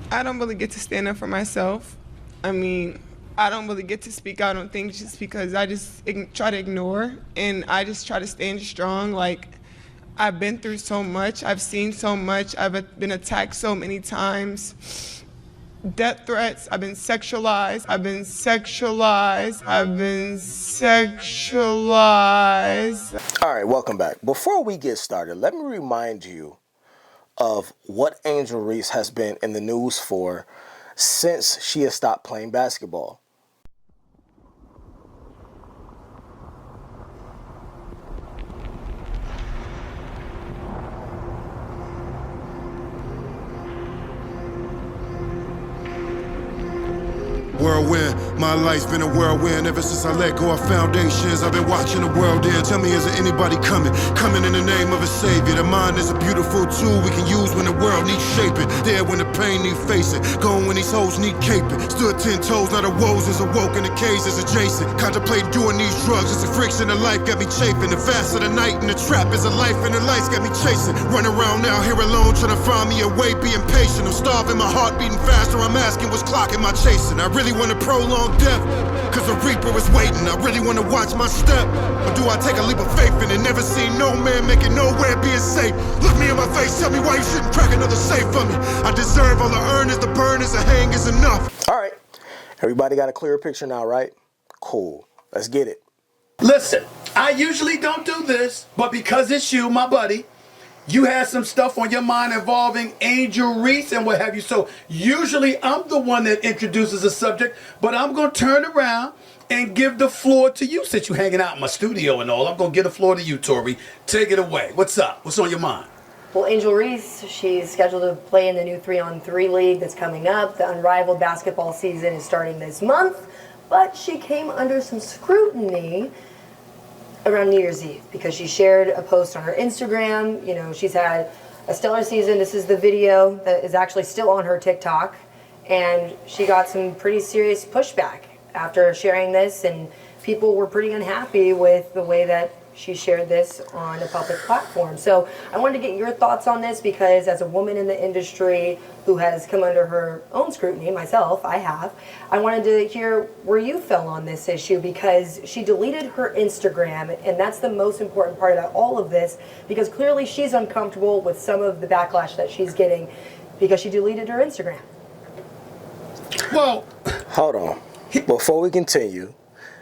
I don't really get to stand up for myself. I mean, I don't really get to speak out on things just because I just try to ignore, and I just try to stand strong. Like, I've been through so much. I've seen so much. I've been attacked so many times. Death threats. I've been sexualized. I've been sexualized. I've been sexualized. All right, welcome back. Before we get started, let me remind you of what Angel Reese has been in the news for since she has stopped playing basketball. Whirlwind, my life's been a whirlwind ever since I let go of foundations. I've been watching the world end. Tell me, is there anybody coming in the name of a savior? The mind is a beautiful tool we can use when the world needs shaping. There when the pain need facing, going when these hoes need caping. Stood 10 toes, now the woes is awoke and the case is adjacent. Contemplating doing these drugs, it's a friction of life got me chafing. The fast of the night and the trap is a life and the lights got me chasing. Run around now here alone trying to find me a way, being patient. I'm starving, my heart beating faster. I'm asking what's clocking my chasing. I really want to prolong death, cause the reaper is waiting. I really want to watch my step, or do I take a leap of faith in it? Never seen no man make it nowhere being safe. Look me in my face, tell me why you shouldn't crack another safe for me. I deserve all the earn is, the burn is, the hang is enough. All right, everybody got a clearer picture now, right? Cool, let's get it. Listen, I usually don't do this, but because it's you, my buddy, you had some stuff on your mind involving Angel Reese and what have you. So usually I'm the one that introduces a subject, but I'm going to turn around and give the floor to you since you're hanging out in my studio and all. I'm going to give the floor to you, Tori. Take it away. What's up? What's on your mind? Well, Angel Reese, she's scheduled to play in the new 3-on-3 league that's coming up. The unrivaled basketball season is starting this month, but she came under some scrutiny around New Year's Eve because she shared a post on her Instagram. You know, she's had a stellar season. This is the video that is actually still on her TikTok, and she got some pretty serious pushback after sharing this, and people were pretty unhappy with the way that she shared this on a public platform. So I wanted to get your thoughts on this because as a woman in the industry who has come under her own scrutiny, myself, I wanted to hear where you fell on this issue because she deleted her Instagram, and that's the most important part about all of this because clearly she's uncomfortable with some of the backlash that she's getting because she deleted her Instagram. Well, Hold on. Before we continue,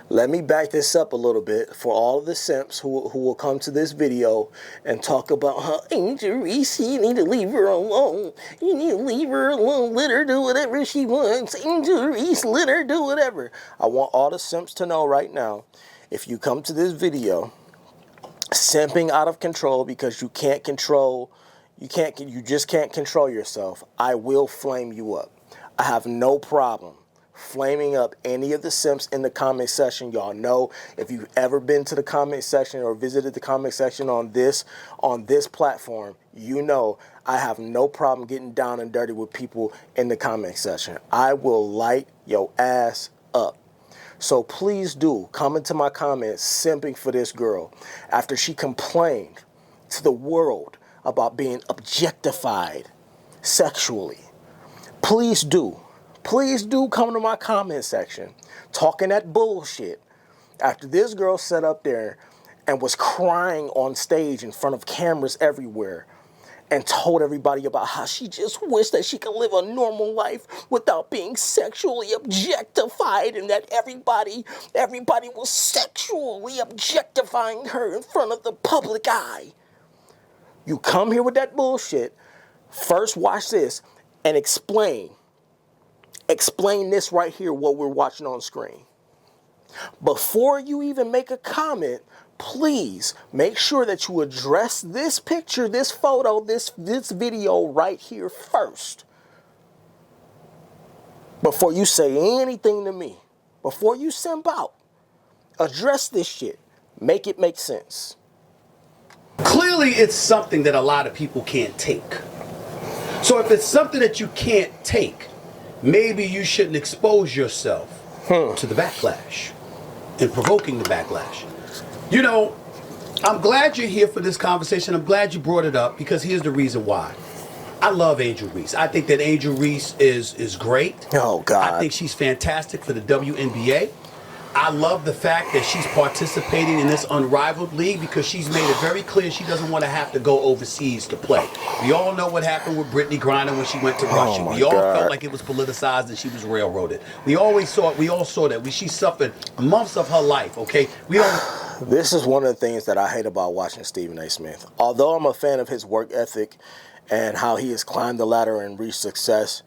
let me back this up a little bit for all of the simps who will come to this video and talk about how Angel Reese, you need to leave her alone. You need to leave her alone. Let her do whatever she wants. Angel Reese, let her do whatever. I want all the simps to know right now, if you come to this video simping out of control because you just can't control yourself, I will flame you up. I have no problem flaming up any of the simps in the comment section. Y'all know, if you've ever been to the comment section or visited the comment section on this platform, you know I have no problem getting down and dirty with people in the comment section. I will light your ass up. So please do come into my comments simping for this girl after she complained to the world about being objectified sexually. Please do come to my comment section talking that bullshit after this girl sat up there and was crying on stage in front of cameras everywhere and told everybody about how she just wished that she could live a normal life without being sexually objectified, and that everybody was sexually objectifying her in front of the public eye. You come here with that bullshit, first watch this and explain this right here, what we're watching on screen. Before you even make a comment, please make sure that you address this picture, this photo, this video right here first. Before you say anything to me, before you simp out, address this shit. Make it make sense. clearly it's something that a lot of people can't take. So if it's something that you can't take, maybe you shouldn't expose yourself to the backlash and provoking the backlash. You know, I'm glad you're here for this conversation. I'm glad you brought it up because here's the reason why. I love Angel Reese. I think that Angel Reese is great. Oh, God. I think she's fantastic for the WNBA. I love the fact that she's participating in this unrivaled league because she's made it very clear she doesn't want to have to go overseas to play. We all know what happened with Brittany Griner when she went to Russia. We all felt like it was politicized and she was railroaded. We always saw it. We all saw that. She suffered months of her life, okay? We don't... This is one of the things that I hate about watching Stephen A. Smith. Although I'm a fan of his work ethic and how he has climbed the ladder and reached success,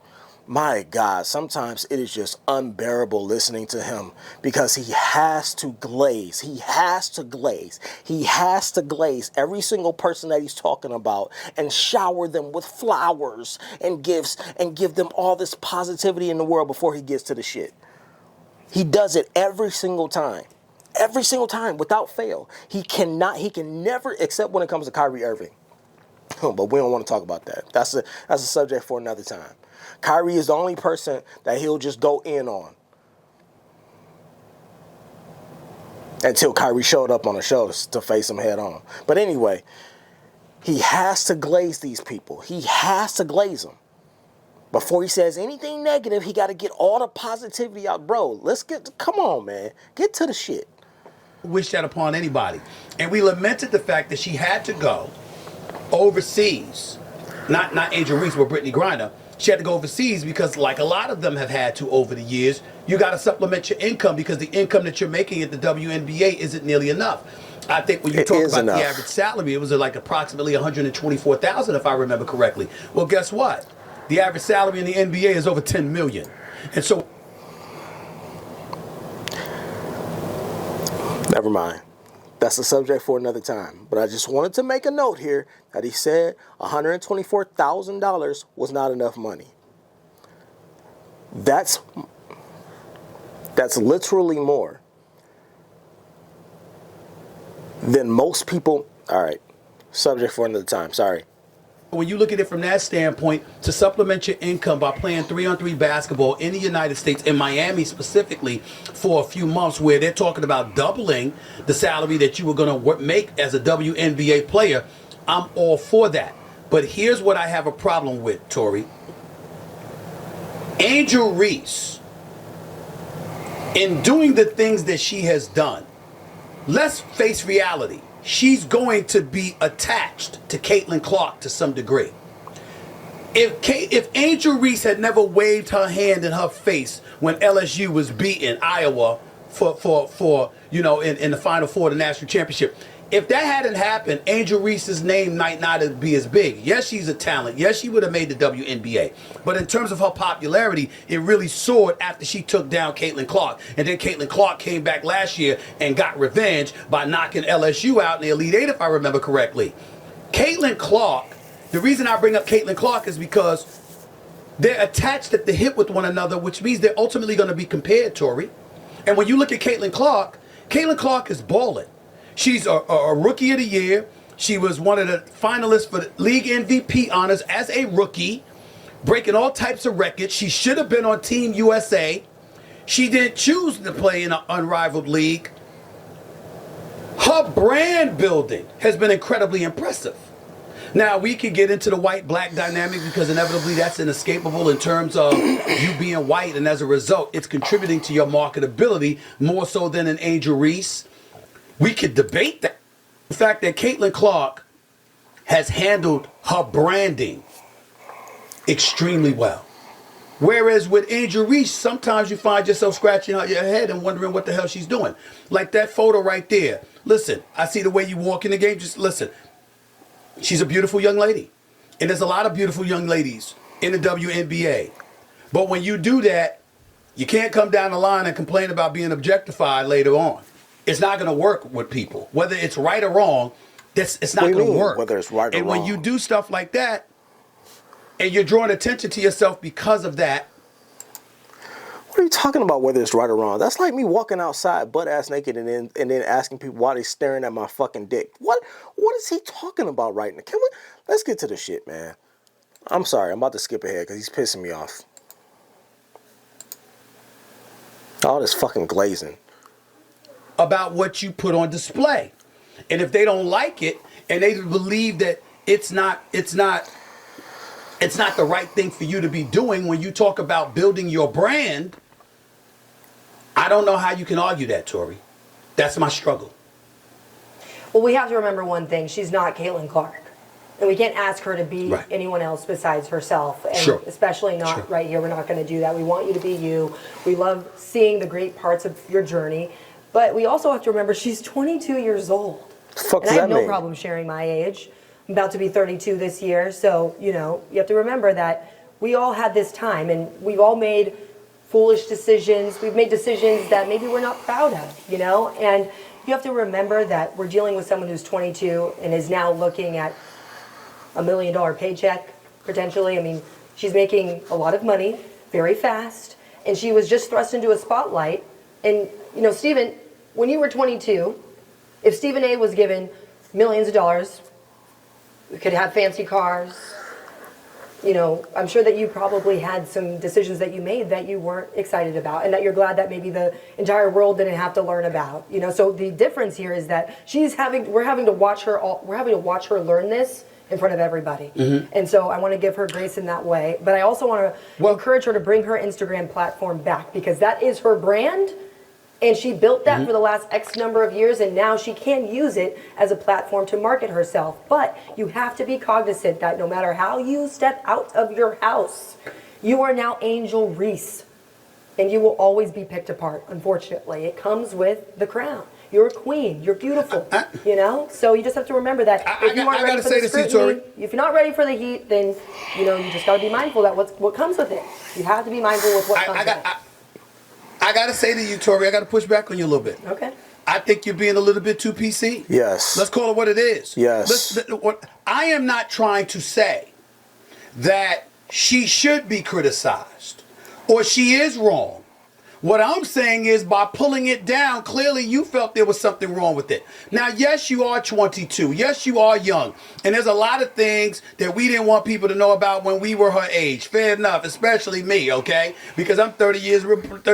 my God, sometimes it is just unbearable listening to him because he has to glaze. He has to glaze. He has to glaze every single person that he's talking about and shower them with flowers and gifts and give them all this positivity in the world before he gets to the shit. He does it every single time. Every single time, without fail. He can never, except when it comes to Kyrie Irving. But we don't want to talk about that. That's a subject for another time. Kyrie is the only person that he'll just go in on. Until Kyrie showed up on the show to face him head on. But anyway, he has to glaze these people. He has to glaze them. Before he says anything negative, he got to get all the positivity out. Bro, come on, man. Get to the shit. Wish that upon anybody. And we lamented the fact that she had to go overseas. Not Angel Reese, but Brittany Griner. She had to go overseas because, like a lot of them have had to over the years, you got to supplement your income because the income that you're making at the WNBA isn't nearly enough. I think when you talk about the average salary, it was like approximately $124,000 if I remember correctly. Well, guess what? The average salary in the NBA is over $10 million. And so... Never mind. That's a subject for another time. But I just wanted to make a note here that he said $124,000 was not enough money. That's literally more than most people. All right. Subject for another time. Sorry. When you look at it from that standpoint, to supplement your income by playing 3-on-3 basketball in the United States, in Miami specifically, for a few months, where they're talking about doubling the salary that you were going to make as a WNBA player, I'm all for that. But here's what I have a problem with, Tori. Angel Reese, in doing the things that she has done, let's face reality. She's going to be attached to Caitlin Clark to some degree. If Angel Reese had never waved her hand in her face when LSU was beating Iowa for in the Final Four of the national championship, if that hadn't happened, Angel Reese's name might not be as big. Yes, she's a talent. Yes, she would have made the WNBA. But in terms of her popularity, it really soared after she took down Caitlin Clark. And then Caitlin Clark came back last year and got revenge by knocking LSU out in the Elite Eight, if I remember correctly. Caitlin Clark, the reason I bring up Caitlin Clark is because they're attached at the hip with one another, which means they're ultimately going to be compared, Tori. And when you look at Caitlin Clark is balling. She's a Rookie of the Year. She was one of the finalists for the league MVP honors as a rookie, breaking all types of records. She should have been on Team USA. She didn't choose to play in an unrivaled league. Her brand building has been incredibly impressive. Now, we can get into the white-black dynamic because inevitably that's inescapable in terms of you being white, and as a result, it's contributing to your marketability more so than an Angel Reese. We could debate that. The fact that Caitlin Clark has handled her branding extremely well. Whereas with Angel Reese, sometimes you find yourself scratching out your head and wondering what the hell she's doing. Like that photo right there. Listen, I see the way you walk in the game. Just listen. She's a beautiful young lady. And there's a lot of beautiful young ladies in the WNBA. But when you do that, you can't come down the line and complain about being objectified later on. It's not going to work with people. Whether it's right or wrong, it's not going to work. Whether it's right or wrong. And when you do stuff like that, and you're drawing attention to yourself because of that. What are you talking about, whether it's right or wrong? That's like me walking outside butt-ass naked and then asking people why they staring at my fucking dick. What is he talking about right now? Let's get to the shit, man. I'm sorry. I'm about to skip ahead because he's pissing me off. All this fucking glazing. About what you put on display. And if they don't like it and they believe that it's not it's not the right thing for you to be doing when you talk about building your brand. I don't know how you can argue that, Tori. That's my struggle. Well, we have to remember one thing. She's not Caitlin Clark. And we can't ask her to be anyone else besides herself. And especially not right here. We're not going to do that. We want you to be you. We love seeing the great parts of your journey. But we also have to remember she's 22 years old. And I have no problem sharing my age. I'm about to be 32 this year. So, you know, you have to remember that we all had this time. And we've all made foolish decisions. We've made decisions that maybe we're not proud of, you know. And you have to remember that we're dealing with someone who's 22 and is now looking at $1 million paycheck, potentially. I mean, she's making a lot of money very fast, and she was just thrust into a spotlight. And, you know, Stephen, when you were 22, if Stephen A was given millions of dollars, we could have fancy cars. You know, I'm sure that you probably had some decisions that you made that you weren't excited about, and that you're glad that maybe the entire world didn't have to learn about. You know, so the difference here is that we're having to watch her learn this in front of everybody. And so I want to give her grace in that way. But I also want to encourage her to bring her Instagram platform back, because that is her brand. And she built that for the last X number of years, and now she can use it as a platform to market herself. But you have to be cognizant that no matter how you step out of your house, you are now Angel Reese. And you will always be picked apart, unfortunately. It comes with the crown. You're a queen. You're beautiful. You know? So you just have to remember that if you aren't ready for the scrutiny, if you're not ready for the heat, then, you know, you just got to be mindful that what comes with it. You have to be mindful with what comes with it. I got to say to you, Tori, I got to push back on you a little bit. Okay. I think you're being a little bit too PC. Yes. Let's call it what it is. Yes. I am not trying to say that she should be criticized or she is wrong. What I'm saying is, by pulling it down, clearly you felt there was something wrong with it. Now, yes, you are 22. Yes, you are young. And there's a lot of things that we didn't want people to know about when we were her age. Fair enough, especially me, okay? Because I'm 30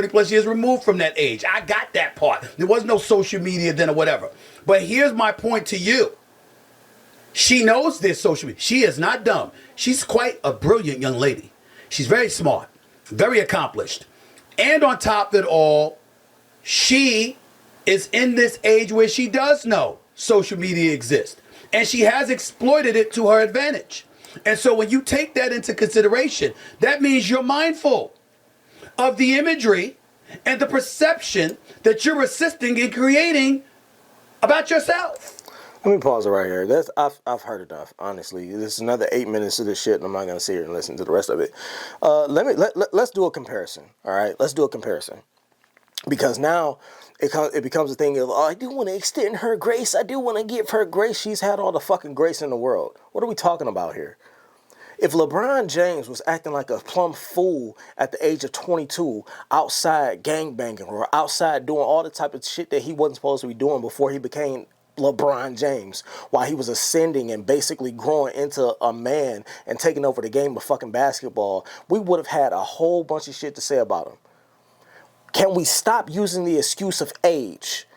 plus years removed from that age. I got that part. There was no social media then or whatever. But here's my point to you. She knows this social media. She is not dumb. She's quite a brilliant young lady. She's very smart, very accomplished. And on top of it all, she is in this age where she does know social media exists. And she has exploited it to her advantage. And so when you take that into consideration, that means you're mindful of the imagery and the perception that you're assisting in creating about yourself. Let me pause it right here. I've heard enough, honestly. This is another 8 minutes of this shit, and I'm not going to sit here and listen to the rest of it. Let's do a comparison, all right? Let's do a comparison. Because now it becomes a thing of, oh, I do want to extend her grace. I do want to give her grace. She's had all the fucking grace in the world. What are we talking about here? If LeBron James was acting like a plumb fool at the age of 22, outside gangbanging or outside doing all the type of shit that he wasn't supposed to be doing before he became LeBron James, while he was ascending and basically growing into a man and taking over the game of fucking basketball, we would have had a whole bunch of shit to say about him. Can we stop using the excuse of age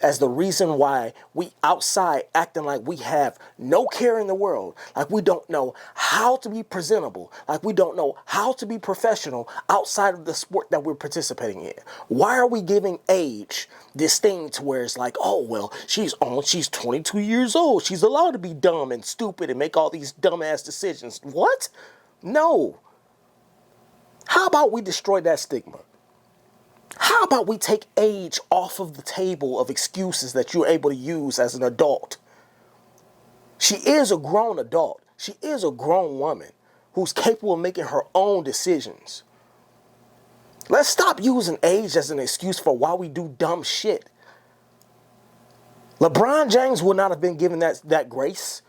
as the reason why we outside acting like we have no care in the world, like we don't know how to be presentable, like we don't know how to be professional outside of the sport that we're participating in? Why are we giving age this thing to where it's like, oh, well, she's 22 years old. She's allowed to be dumb and stupid and make all these dumbass decisions. What? No. How about we destroy that stigma? How about we take age off of the table of excuses that you're able to use as an adult? She is a grown adult. She is a grown woman who's capable of making her own decisions. Let's stop using age as an excuse for why we do dumb shit. LeBron James would not have been given that grace.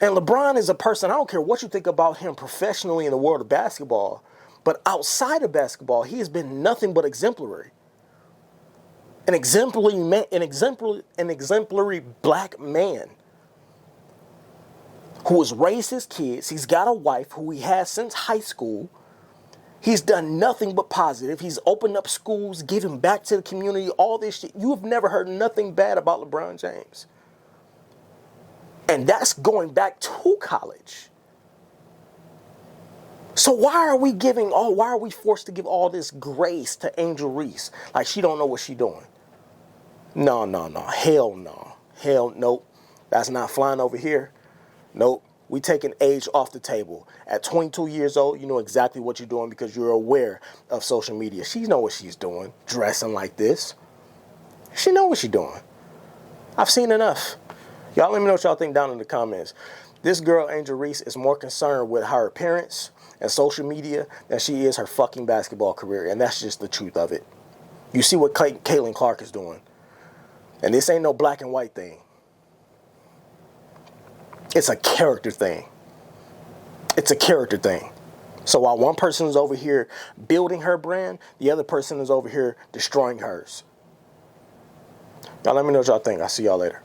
And LeBron is a person, I don't care what you think about him professionally in the world of basketball, but outside of basketball, he has been nothing but exemplary. An exemplary black man who has raised his kids. He's got a wife who he has since high school. He's done nothing but positive. He's opened up schools, giving back to the community, all this shit. You have never heard nothing bad about LeBron James. And that's going back to college. So why are we forced to give all this grace to Angel Reese? Like she don't know what she doing. No. Hell no. Hell nope. That's not flying over here. Nope. We taking age off the table. At 22 years old, you know exactly what you're doing because you're aware of social media. She know what she's doing, dressing like this. She know what she's doing. I've seen enough. Y'all let me know what y'all think down in the comments. This girl, Angel Reese, is more concerned with her appearance and social media than she is her fucking basketball career. And that's just the truth of it. You see what Caitlin Clark is doing. And this ain't no black and white thing. It's a character thing. It's a character thing. So while one person is over here building her brand, the other person is over here destroying hers. Y'all let me know what y'all think. I'll see y'all later.